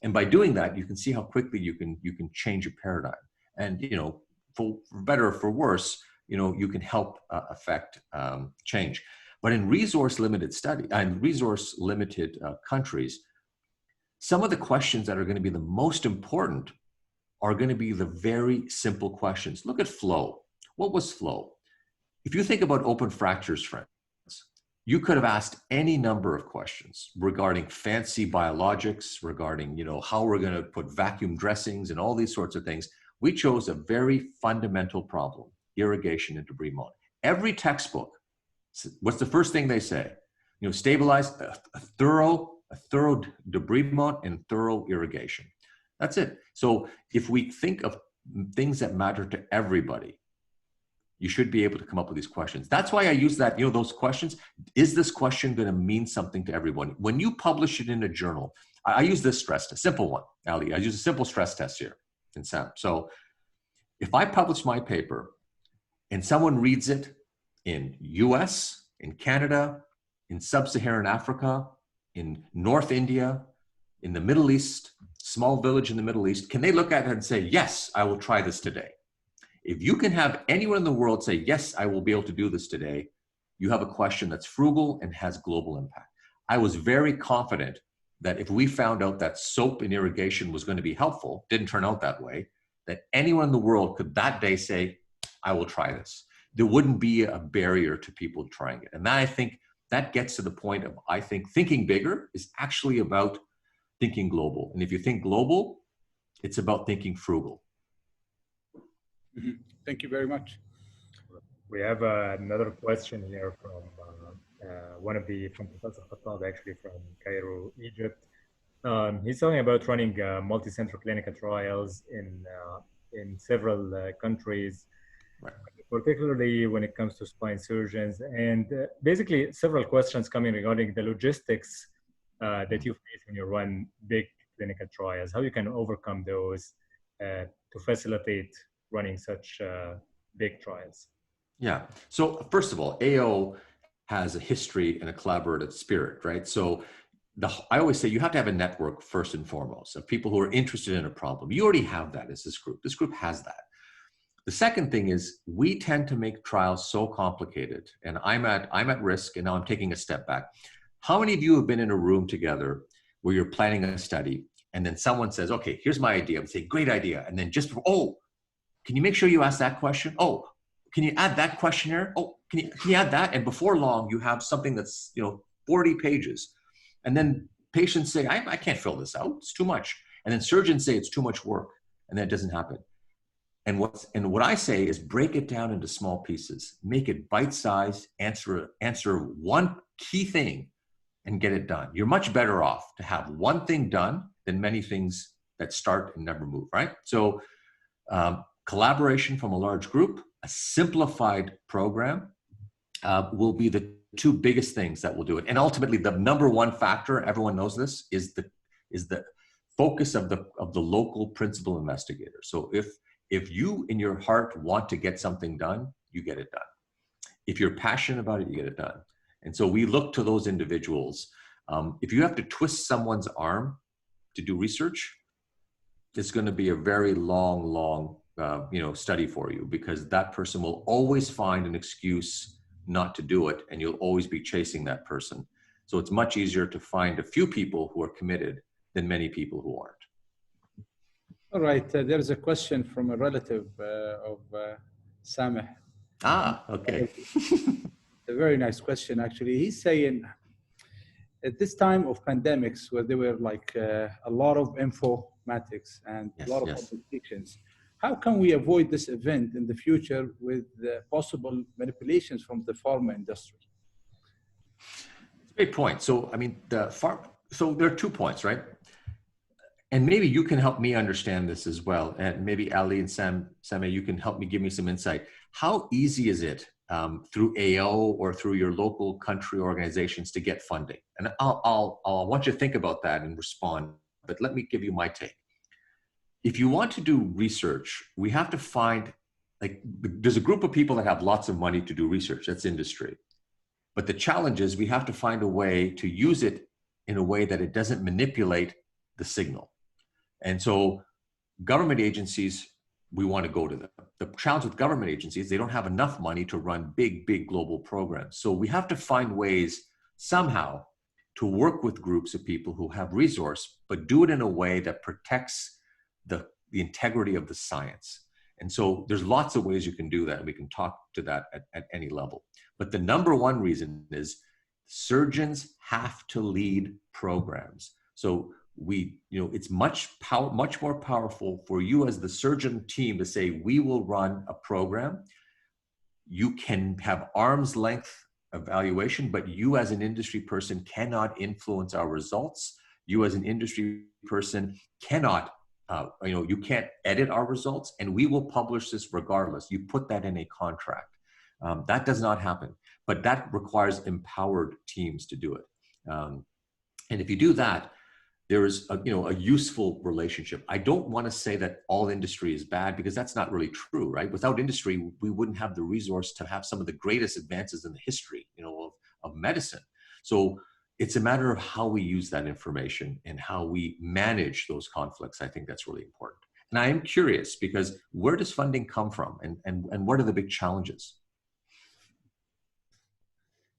And by doing that, you can see how quickly you can change your paradigm. And, for better or for worse, you can help affect change. But in resource-limited countries, some of the questions that are going to be the most important are going to be the very simple questions. Look at flow. What was flow? If you think about open fractures, friends, you could have asked any number of questions regarding fancy biologics, regarding, how we're going to put vacuum dressings and all these sorts of things. We chose a very fundamental problem, irrigation and debris mold. Every textbook, what's the first thing they say? Stabilize a thorough debris mold and thorough irrigation. That's it. So if we think of things that matter to everybody, you should be able to come up with these questions. That's why I use that, those questions. Is this question going to mean something to everyone? When you publish it in a journal, I use this stress test, simple one, Ali. I use a simple stress test here in Sam. So if I publish my paper and someone reads it in US, in Canada, in sub-Saharan Africa, in North India, in the Middle East, small village in the Middle East, can they look at it and say, yes, I will try this today? If you can have anyone in the world say, yes, I will be able to do this today, you have a question that's frugal and has global impact. I was very confident that if we found out that soap and irrigation was going to be helpful, didn't turn out that way, that anyone in the world could that day say, I will try this. There wouldn't be a barrier to people trying it. And that, I think, that gets to the point of, I think, thinking bigger is actually about thinking global. And if you think global, it's about thinking frugal. Thank you very much. We have another question here from from Professor Khattab, actually from Cairo, Egypt. He's talking about running multi-center clinical trials in several countries, right, particularly when it comes to spine surgeons, and basically several questions coming regarding the logistics that you face when you run big clinical trials, how you can overcome those to facilitate running such big trials. Yeah. So first of all, AO has a history and a collaborative spirit, right? So I always say you have to have a network first and foremost of people who are interested in a problem. You already have that as this group. This group has that. The second thing is we tend to make trials so complicated, and I'm at risk, and now I'm taking a step back. How many of you have been in a room together where you're planning a study, and then someone says, okay, here's my idea. I'm saying, great idea. And then just, oh, can you make sure you ask that question? Oh, can you add that questionnaire? Oh, can you add that? And before long, you have something that's, 40 pages. And then patients say, I can't fill this out. It's too much. And then surgeons say it's too much work. And then it doesn't happen. And what I say is break it down into small pieces, make it bite-sized, answer one key thing and get it done. You're much better off to have one thing done than many things that start and never move, right? So collaboration from a large group, a simplified program will be the two biggest things that will do it. And ultimately, the number one factor, everyone knows this, is the focus of the local principal investigator. So if you in your heart want to get something done, you get it done. If you're passionate about it, you get it done. And so we look to those individuals. If you have to twist someone's arm to do research, it's going to be a very long study for you, because that person will always find an excuse not to do it, and you'll always be chasing that person. So it's much easier to find a few people who are committed than many people who aren't. All right, there's a question from a relative of Sameh. Okay. A very nice question, actually. He's saying, at this time of pandemics, where there were like a lot of informatics and a lot of publications, how can we avoid this event in the future with possible manipulations from the pharma industry? It's a great point. So, I mean, so there are 2 points, right? And maybe you can help me understand this as well. And maybe Ali and Sameh, you can help me, give me some insight. How easy is it through AO or through your local country organizations to get funding? And I want you to think about that and respond, but let me give you my take. If you want to do research, we have to find, there's a group of people that have lots of money to do research. That's industry. But the challenge is we have to find a way to use it in a way that it doesn't manipulate the signal. And so government agencies, we want to go to them. The challenge with government agencies, they don't have enough money to run big global programs. So we have to find ways somehow to work with groups of people who have resource, but do it in a way that protects the integrity of the science. And so there's lots of ways you can do that, and we can talk to that at any level. But the number one reason is surgeons have to lead programs. So it's much more powerful for you as the surgeon team to say, we will run a program. You can have arm's length evaluation, but you as an industry person cannot influence our results. You as an industry person cannot, you can't edit our results, and we will publish this regardless. You put that in a contract. That does not happen, but that requires empowered teams to do it. And if you do that, there is a useful relationship. I don't want to say that all industry is bad, because that's not really true, right? Without industry, we wouldn't have the resource to have some of the greatest advances in the history, of medicine. So it's a matter of how we use that information and how we manage those conflicts. I think that's really important. And I am curious, because where does funding come from, and what are the big challenges?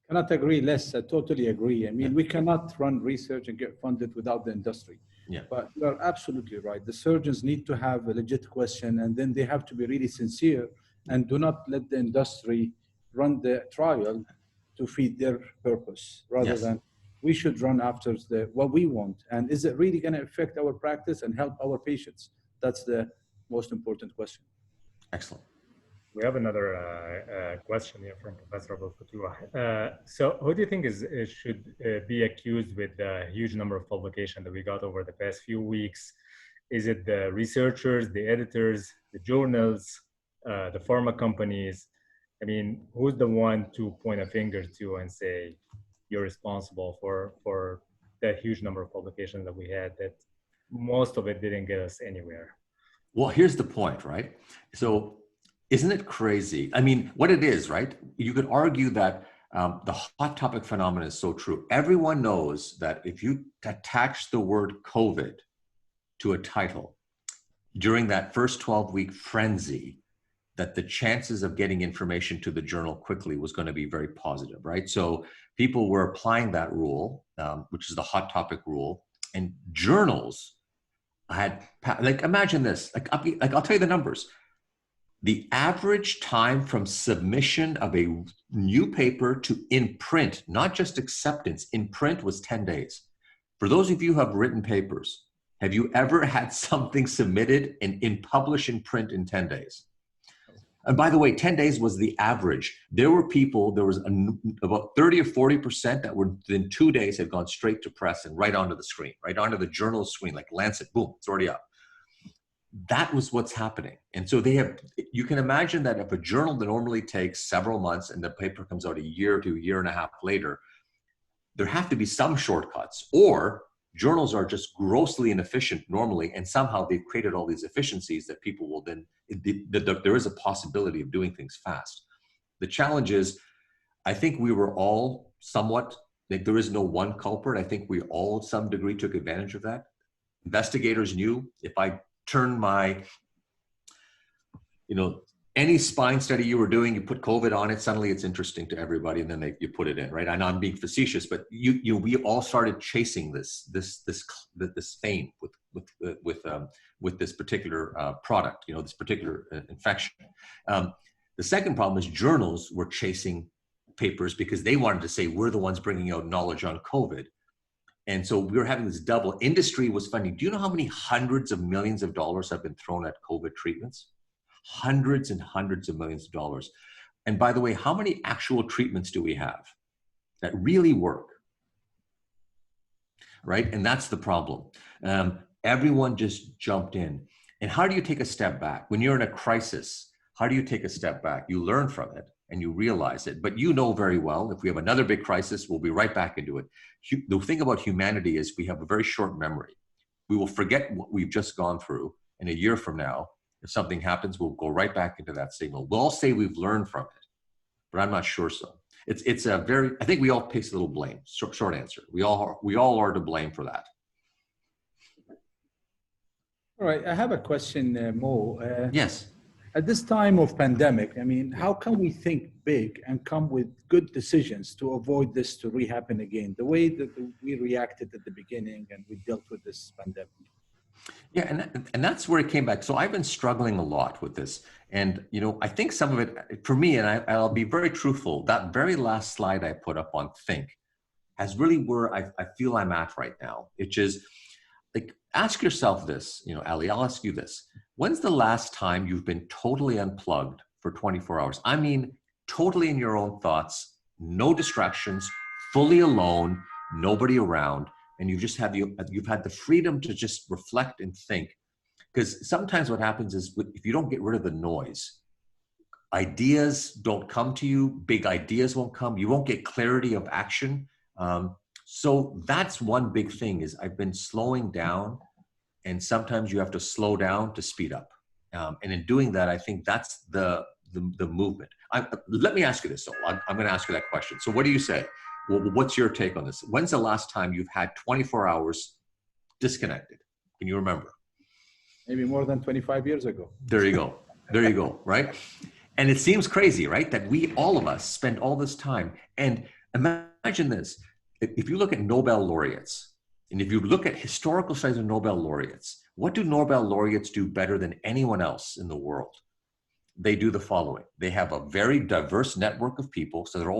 Cannot agree less. I totally agree. I mean, we cannot run research and get funded without the industry. Yeah. But you're absolutely right. The surgeons need to have a legit question, and then they have to be really sincere, and do not let the industry run the trial to feed their purpose, rather than we should run after what we want. And is it really going to affect our practice and help our patients? That's the most important question. Excellent. We have another question here from Professor Abolfotouh. So who do you think should be accused with the huge number of publications that we got over the past few weeks? Is it the researchers, the editors, the journals, the pharma companies? I mean, who's the one to point a finger to and say, you're responsible for that huge number of publications that we had, that most of it didn't get us anywhere? Well, here's the point, right? So isn't it crazy? I mean, what it is, right? You could argue that the hot topic phenomenon is so true. Everyone knows that if you attach the word COVID to a title during that first 12-week frenzy, that the chances of getting information to the journal quickly was going to be very positive, right? So people were applying that rule, which is the hot topic rule, and journals had, like, imagine this, like I'll tell you the numbers. The average time from submission of a new paper to in print, not just acceptance, in print was 10 days. For those of you who have written papers, have you ever had something submitted and published in print in 10 days? And by the way, 10 days was the average. There were people, there was about 30 or 40% that were within 2 days had gone straight to press and right onto the screen, right onto the journal screen, like Lancet, boom, it's already up. That was what's happening. And so they have, you can imagine that if a journal that normally takes several months and the paper comes out a year to a year and a half later, there have to be some shortcuts, or journals are just grossly inefficient normally, and somehow they've created all these efficiencies that people will then, there is a possibility of doing things fast. The challenge is, I think we were all somewhat, like there is no one culprit. I think we all to some degree took advantage of that. Investigators knew if I turn my, any spine study you were doing, you put COVID on it, suddenly it's interesting to everybody, and then you put it in, right? I know I'm being facetious, but we all started chasing this fame with this particular product, this particular infection. The second problem is journals were chasing papers because they wanted to say we're the ones bringing out knowledge on COVID. And so we were having this double. Industry was funding. Do you know how many hundreds of millions of dollars have been thrown at COVID treatments? Hundreds and hundreds of millions of dollars. And by the way, how many actual treatments do we have that really work? Right? And that's the problem. Everyone just jumped in. And how do you take a step back? When you're in a crisis, how do you take a step back? You learn from it and you realize it. But you know very well, if we have another big crisis, we'll be right back into it. The thing about humanity is we have a very short memory. We will forget what we've just gone through. And a year from now, if something happens, we'll go right back into that signal. We'll all say we've learned from it, but I'm not sure so. It's a very, I think we all place a little blame. Short answer. We all are to blame for that. All right, I have a question, Mo. Yes. At this time of pandemic, I mean, how can we think big and come with good decisions to avoid this to re-happen again, the way that we reacted at the beginning and we dealt with this pandemic? Yeah, and that's where it came back. So I've been struggling a lot with this. And, I think some of it, for me, and I'll be very truthful, that very last slide I put up on Think has really where I feel I'm at right now, which is, like, ask yourself this, Ali, I'll ask you this. When's the last time you've been totally unplugged for 24 hours? I mean, totally in your own thoughts, no distractions, fully alone, nobody around, and you've had the freedom to just reflect and think. Because sometimes what happens is if you don't get rid of the noise, ideas don't come to you, big ideas won't come, you won't get clarity of action. So that's one big thing is I've been slowing down, and sometimes you have to slow down to speed up. And in doing that, I think that's the movement. Let me ask you this, though. I'm going to ask you that question. So what do you say? Well, what's your take on this? When's the last time you've had 24 hours disconnected? Can you remember? Maybe more than 25 years ago. There you go. There you go, right? And it seems crazy, right? That all of us spend all this time. And imagine this. If you look at Nobel laureates, and if you look at historical studies of Nobel laureates, what do Nobel laureates do better than anyone else in the world? They do the following. They have a very diverse network of people, so they're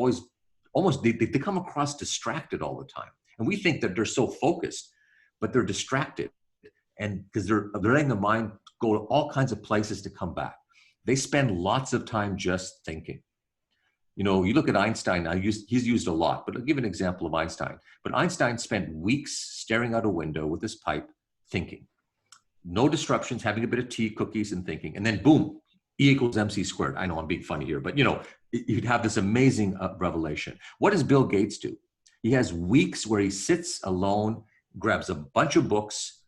they come across distracted all the time. And we think that they're so focused, but they're distracted. And because they're letting the mind go to all kinds of places to come back. They spend lots of time just thinking. You look at Einstein, he's used a lot, but I'll give an example of Einstein. But Einstein spent weeks staring out a window with his pipe, thinking. No disruptions, having a bit of tea, cookies, and thinking. And then boom, E equals MC squared. I know I'm being funny here, but you'd have this amazing revelation. What does Bill Gates do? He has weeks where he sits alone, grabs a bunch of books,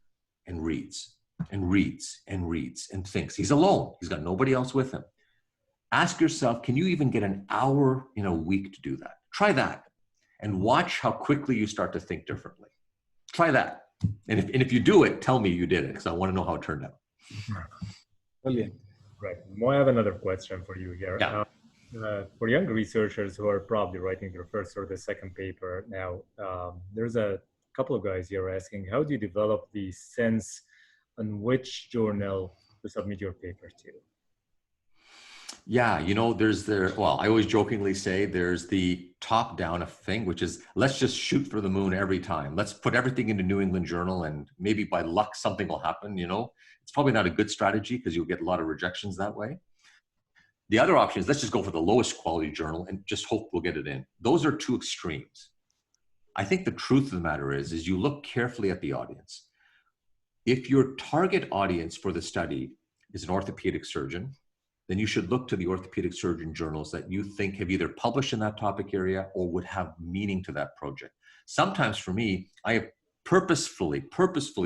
and reads, and reads, and reads, and thinks. He's alone. He's got nobody else with him. Ask yourself, can you even get an hour in a week to do that? Try that and watch how quickly you start to think differently. Try that. And if you do it, tell me you did it, because I want to know how it turned out. Brilliant. Right. Mo, I have another question for you here. Yeah. For young researchers who are probably writing their first or the second paper now, there's a couple of guys here asking, how do you develop the sense on which journal to submit your paper to? Yeah, you know, well, I always jokingly say there's the top-down thing, which is let's just shoot for the moon every time. Let's put everything into New England Journal, and maybe by luck something will happen, you know. It's probably not a good strategy because you'll get a lot of rejections that way. The other option is let's just go for the lowest quality journal and just hope we'll get it in. Those are two extremes. I think the truth of the matter is you look carefully at the audience. If your target audience for the study is an orthopedic surgeon, then you should look to the orthopedic surgeon journals that you think have either published in that topic area or would have meaning to that project. Sometimes for me, I have purposefully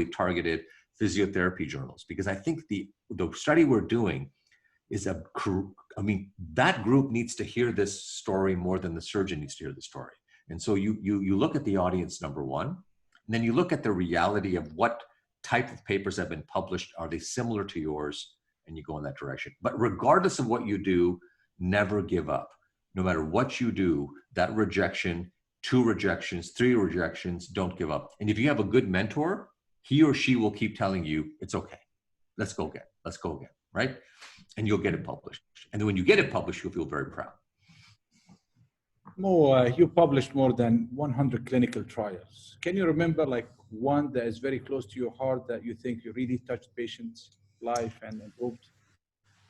targeted physiotherapy journals because I think the study we're doing is I mean, that group needs to hear this story more than the surgeon needs to hear the story. And so you look at the audience, number one, and then you look at the reality of what type of papers have been published. Are they similar to yours? And you go in that direction. But regardless of what you do, never give up. No matter what you do, that rejection, 2 rejections, 3 rejections, don't give up. And if you have a good mentor, he or she will keep telling you, it's okay. Let's go again, right? And you'll get it published. And then when you get it published, you'll feel very proud. Mo, you published more than 100 clinical trials. Can you remember like one that is very close to your heart that you think you really touched patients' life and improved?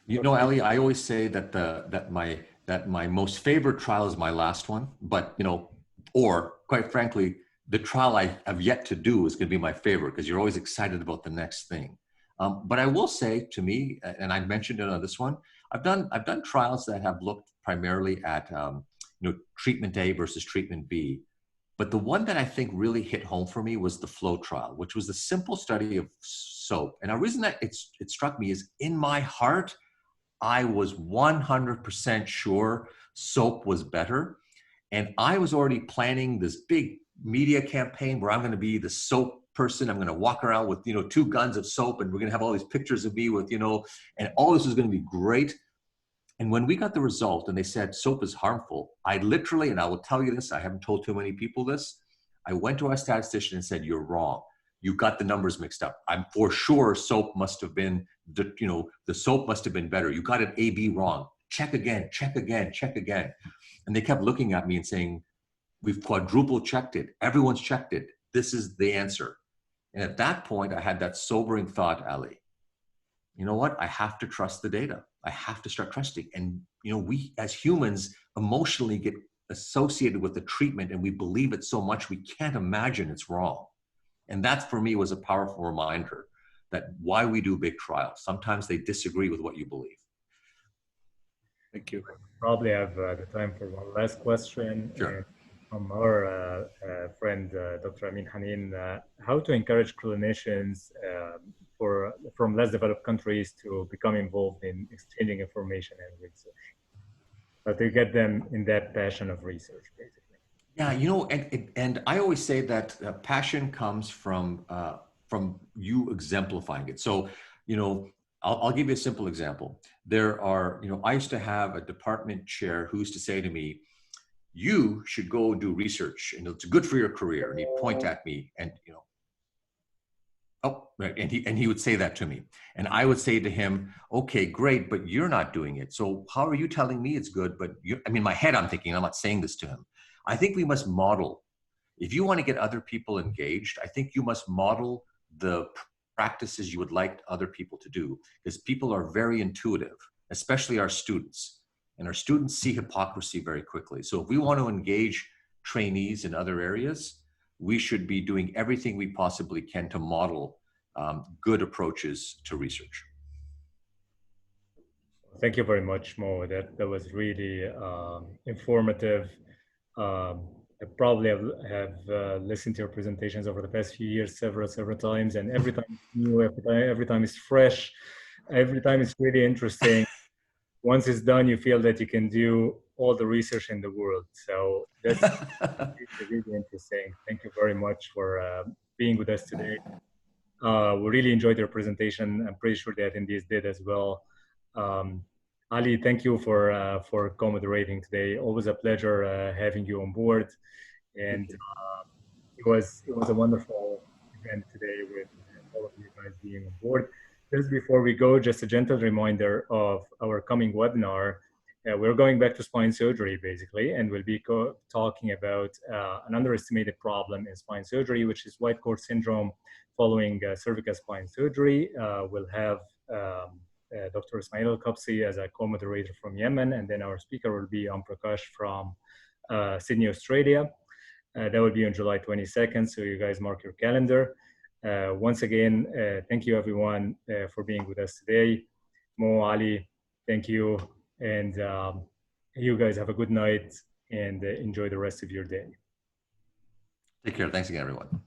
You know, Ali, I always say that my most favorite trial is my last one, but you know, or quite frankly, the trial I have yet to do is going to be my favorite because you're always excited about the next thing. But I will say, to me, and I mentioned it on this one, I've done trials that have looked primarily at you know, treatment A versus treatment B. But the one that I think really hit home for me was the FLOW trial, which was a simple study of soap. And the reason that it struck me is in my heart, I was 100% sure soap was better. And I was already planning this big media campaign where I'm going to be the soap person. I'm going to walk around with, you know, 2 guns of soap, and we're going to have all these pictures of me with, you know, and all this is going to be great. And when we got the result and they said soap is harmful, I literally, and I will tell you this, I haven't told too many people this, I went to our statistician and said, you're wrong. You got the numbers mixed up. I'm for sure soap must have been, the soap must have been better. You got it A-B wrong. Check again, check again, check again. And they kept looking at me and saying, we've quadruple checked it. Everyone's checked it. This is the answer. And at that point, I had that sobering thought, Ali, you know what? I have to trust the data. I have to start trusting. And, you know, we as humans emotionally get associated with the treatment and we believe it so much, we can't imagine it's wrong. And that for me was a powerful reminder that why we do big trials. Sometimes they disagree with what you believe. Thank you. Probably have the time for one last question. Sure. From our friend, Dr. Amin Haneen, how to encourage clinicians from less developed countries to become involved in exchanging information and research, but to get them in that passion of research, basically. Yeah, you know, and I always say that passion comes from you exemplifying it. So, you know, I'll give you a simple example. There are, you know, I used to have a department chair who used to say to me, you should go do research and it's good for your career. And he'd point at me and, you know, oh, right. And he would say that to me. And I would say to him, okay, great, but you're not doing it. So how are you telling me it's good? But I mean, in my head, I'm thinking, I'm not saying this to him. I think we must model. If you want to get other people engaged, I think you must model the practices you would like other people to do, because people are very intuitive, especially our students. And our students see hypocrisy very quickly. So if we want to engage trainees in other areas, we should be doing everything we possibly can to model good approaches to research. Thank you very much, Mo. That was really informative. I probably have listened to your presentations over the past few years several times, and every time it's new, every time it's fresh, every time it's really interesting. Once it's done, you feel that you can do all the research in the world. So that's really interesting. Thank you very much for being with us today. We really enjoyed your presentation. I'm pretty sure the attendees did as well. Ali, thank you for co-moderating today. Always a pleasure having you on board. And it was a wonderful event today with all of you guys being on board. Just before we go, just a gentle reminder of our coming webinar. We're going back to spine surgery, basically, and we'll be talking about an underestimated problem in spine surgery, which is white coat syndrome following cervical spine surgery. We'll have Dr. Ismail Al-Qabsi as a co-moderator from Yemen, and then our speaker will be Prakash from Sydney, Australia. That will be on July 22nd, so you guys mark your calendar. Once again, thank you everyone for being with us today. Mo, Ali, thank you. And you guys have a good night and enjoy the rest of your day. Take care. Thanks again, everyone.